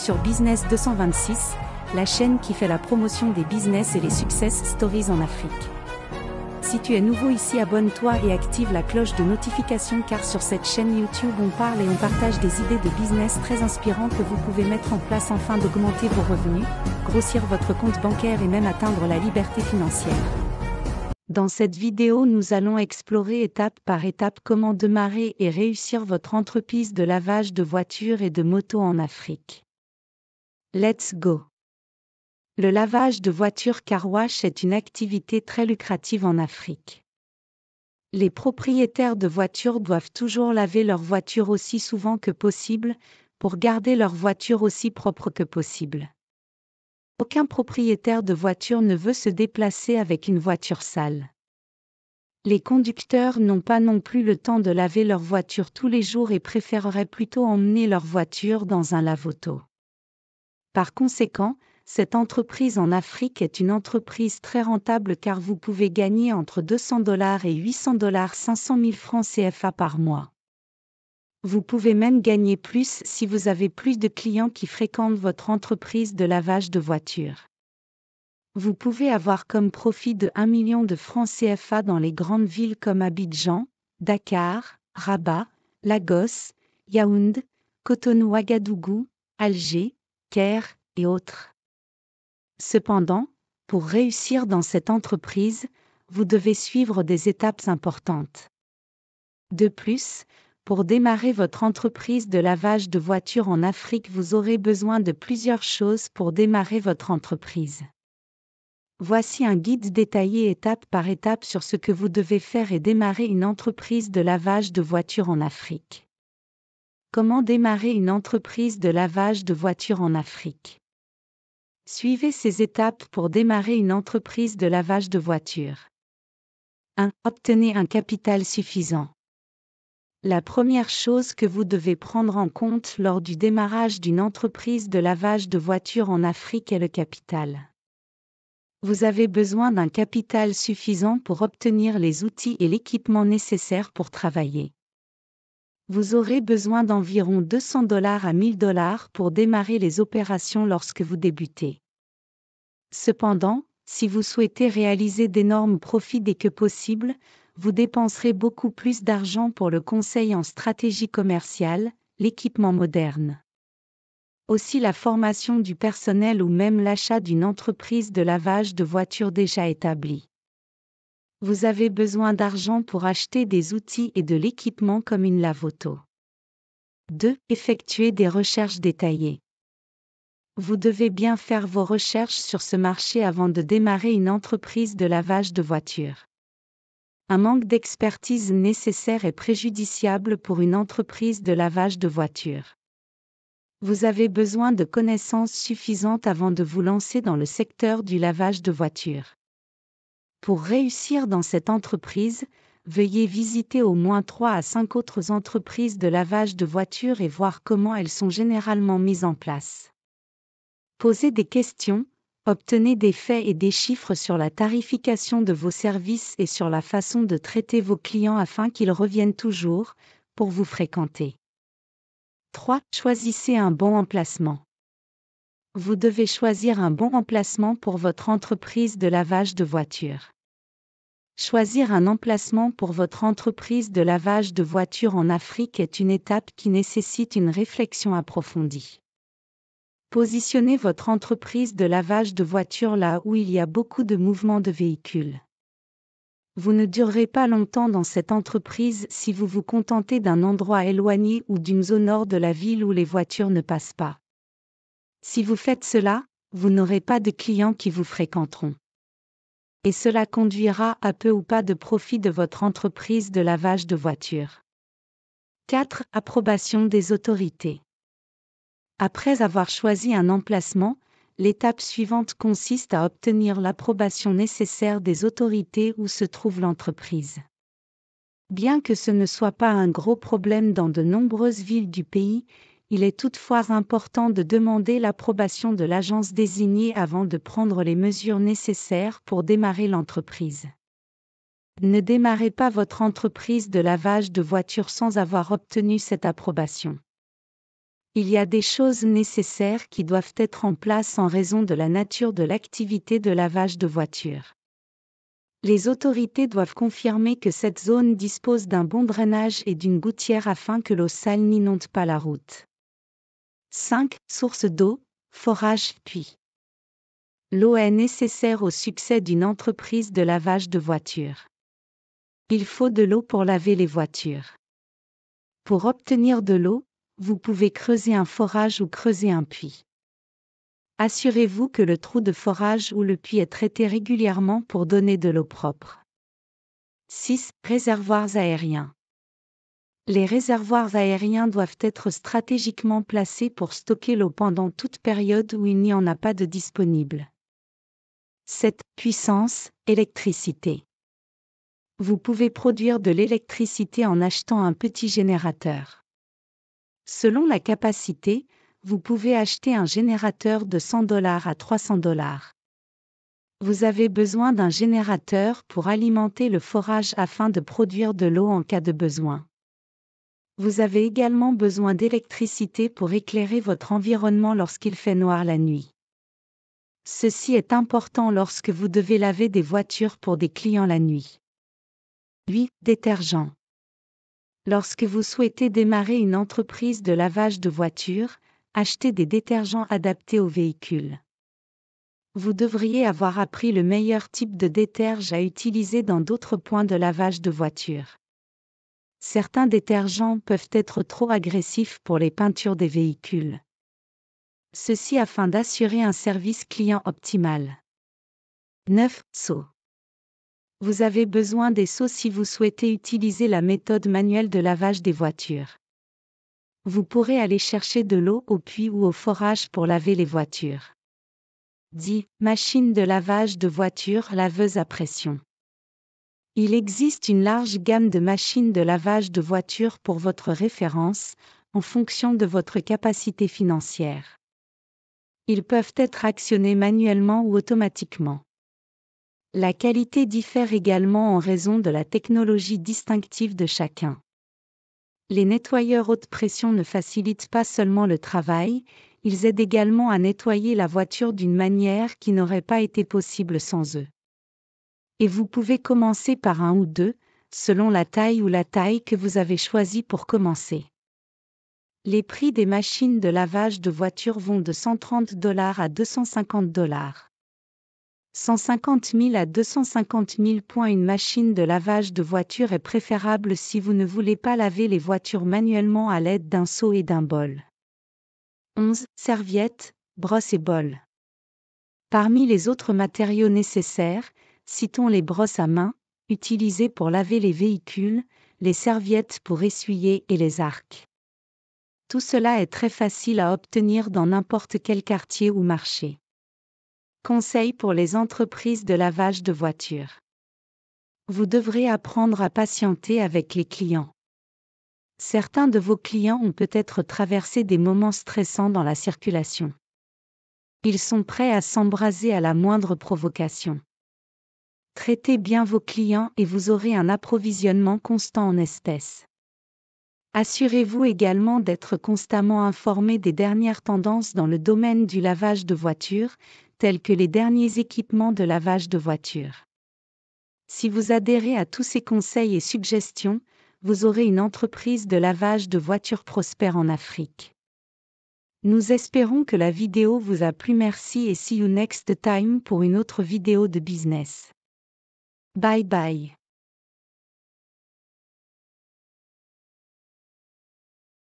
sur Business 226, la chaîne qui fait la promotion des business et les success stories en Afrique. Si tu es nouveau ici, abonne-toi et active la cloche de notification car sur cette chaîne YouTube on parle et on partage des idées de business très inspirantes que vous pouvez mettre en place afin d'augmenter vos revenus, grossir votre compte bancaire et même atteindre la liberté financière. Dans cette vidéo, nous allons explorer étape par étape comment démarrer et réussir votre entreprise de lavage de voitures et de motos en Afrique. Let's go! Le lavage de voitures car wash est une activité très lucrative en Afrique. Les propriétaires de voitures doivent toujours laver leur voiture aussi souvent que possible pour garder leur voiture aussi propre que possible. Aucun propriétaire de voiture ne veut se déplacer avec une voiture sale. Les conducteurs n'ont pas non plus le temps de laver leur voiture tous les jours et préféreraient plutôt emmener leur voiture dans un lave-auto. Par conséquent, cette entreprise en Afrique est une entreprise très rentable car vous pouvez gagner entre $200 et $800 500 000 francs CFA par mois. Vous pouvez même gagner plus si vous avez plus de clients qui fréquentent votre entreprise de lavage de voitures. Vous pouvez avoir comme profit de 1 million de francs CFA dans les grandes villes comme Abidjan, Dakar, Rabat, Lagos, Yaoundé, Cotonou-Ouagadougou, Alger, Caire et autres. Cependant, pour réussir dans cette entreprise, vous devez suivre des étapes importantes. De plus, pour démarrer votre entreprise de lavage de voitures en Afrique, vous aurez besoin de plusieurs choses pour démarrer votre entreprise. Voici un guide détaillé étape par étape sur ce que vous devez faire et démarrer une entreprise de lavage de voitures en Afrique. Comment démarrer une entreprise de lavage de voitures en Afrique? Suivez ces étapes pour démarrer une entreprise de lavage de voitures. 1. Obtenez un capital suffisant. La première chose que vous devez prendre en compte lors du démarrage d'une entreprise de lavage de voitures en Afrique est le capital. Vous avez besoin d'un capital suffisant pour obtenir les outils et l'équipement nécessaires pour travailler. Vous aurez besoin d'environ $200 à $1000 pour démarrer les opérations lorsque vous débutez. Cependant, si vous souhaitez réaliser d'énormes profits dès que possible, vous dépenserez beaucoup plus d'argent pour le conseil en stratégie commerciale, l'équipement moderne. Aussi la formation du personnel ou même l'achat d'une entreprise de lavage de voitures déjà établie. Vous avez besoin d'argent pour acheter des outils et de l'équipement comme une lave-auto. 2. Effectuer des recherches détaillées. Vous devez bien faire vos recherches sur ce marché avant de démarrer une entreprise de lavage de voitures. Un manque d'expertise nécessaire est préjudiciable pour une entreprise de lavage de voitures. Vous avez besoin de connaissances suffisantes avant de vous lancer dans le secteur du lavage de voitures. Pour réussir dans cette entreprise, veuillez visiter au moins 3 à 5 autres entreprises de lavage de voitures et voir comment elles sont généralement mises en place. Posez des questions, obtenez des faits et des chiffres sur la tarification de vos services et sur la façon de traiter vos clients afin qu'ils reviennent toujours pour vous fréquenter. 3. Choisissez un bon emplacement. Vous devez choisir un bon emplacement pour votre entreprise de lavage de voitures. Choisir un emplacement pour votre entreprise de lavage de voitures en Afrique est une étape qui nécessite une réflexion approfondie. Positionnez votre entreprise de lavage de voitures là où il y a beaucoup de mouvements de véhicules. Vous ne durerez pas longtemps dans cette entreprise si vous vous contentez d'un endroit éloigné ou d'une zone hors de la ville où les voitures ne passent pas. Si vous faites cela, vous n'aurez pas de clients qui vous fréquenteront. Et cela conduira à peu ou pas de profit de votre entreprise de lavage de voitures. 4. Approbation des autorités. Après avoir choisi un emplacement, l'étape suivante consiste à obtenir l'approbation nécessaire des autorités où se trouve l'entreprise. Bien que ce ne soit pas un gros problème dans de nombreuses villes du pays, il est toutefois important de demander l'approbation de l'agence désignée avant de prendre les mesures nécessaires pour démarrer l'entreprise. Ne démarrez pas votre entreprise de lavage de voitures sans avoir obtenu cette approbation. Il y a des choses nécessaires qui doivent être en place en raison de la nature de l'activité de lavage de voiture. Les autorités doivent confirmer que cette zone dispose d'un bon drainage et d'une gouttière afin que l'eau sale n'inonde pas la route. 5. Source d'eau, forage, puits. L'eau est nécessaire au succès d'une entreprise de lavage de voitures. Il faut de l'eau pour laver les voitures. Pour obtenir de l'eau, vous pouvez creuser un forage ou creuser un puits. Assurez-vous que le trou de forage ou le puits est traité régulièrement pour donner de l'eau propre. 6. Réservoirs aériens. Les réservoirs aériens doivent être stratégiquement placés pour stocker l'eau pendant toute période où il n'y en a pas de disponible. 7. Puissance, électricité. Vous pouvez produire de l'électricité en achetant un petit générateur. Selon la capacité, vous pouvez acheter un générateur de $100 à $300. Vous avez besoin d'un générateur pour alimenter le forage afin de produire de l'eau en cas de besoin. Vous avez également besoin d'électricité pour éclairer votre environnement lorsqu'il fait noir la nuit. Ceci est important lorsque vous devez laver des voitures pour des clients la nuit. 8. Détergent. Lorsque vous souhaitez démarrer une entreprise de lavage de voitures, achetez des détergents adaptés au véhicule. Vous devriez avoir appris le meilleur type de déterge à utiliser dans d'autres points de lavage de voitures. Certains détergents peuvent être trop agressifs pour les peintures des véhicules. Ceci afin d'assurer un service client optimal. 9. Seaux. Vous avez besoin des seaux si vous souhaitez utiliser la méthode manuelle de lavage des voitures. Vous pourrez aller chercher de l'eau au puits ou au forage pour laver les voitures. 10. Machine de lavage de voiture laveuse à pression. Il existe une large gamme de machines de lavage de voiture pour votre référence, en fonction de votre capacité financière. Ils peuvent être actionnés manuellement ou automatiquement. La qualité diffère également en raison de la technologie distinctive de chacun. Les nettoyeurs haute pression ne facilitent pas seulement le travail, ils aident également à nettoyer la voiture d'une manière qui n'aurait pas été possible sans eux. Et vous pouvez commencer par un ou deux, selon la taille que vous avez choisi pour commencer. Les prix des machines de lavage de voiture vont de $130 à $250. 150 000 à 250 000 points. Une machine de lavage de voiture est préférable si vous ne voulez pas laver les voitures manuellement à l'aide d'un seau et d'un bol. 11. Serviettes, brosses et bols. Parmi les autres matériaux nécessaires, citons les brosses à main, utilisées pour laver les véhicules, les serviettes pour essuyer et les arcs. Tout cela est très facile à obtenir dans n'importe quel quartier ou marché. Conseils pour les entreprises de lavage de voitures. Vous devrez apprendre à patienter avec les clients. Certains de vos clients ont peut-être traversé des moments stressants dans la circulation. Ils sont prêts à s'embraser à la moindre provocation. Traitez bien vos clients et vous aurez un approvisionnement constant en espèces. Assurez-vous également d'être constamment informé des dernières tendances dans le domaine du lavage de voitures, tels que les derniers équipements de lavage de voitures. Si vous adhérez à tous ces conseils et suggestions, vous aurez une entreprise de lavage de voitures prospère en Afrique. Nous espérons que la vidéo vous a plu. Merci et see you next time pour une autre vidéo de business. Bye bye.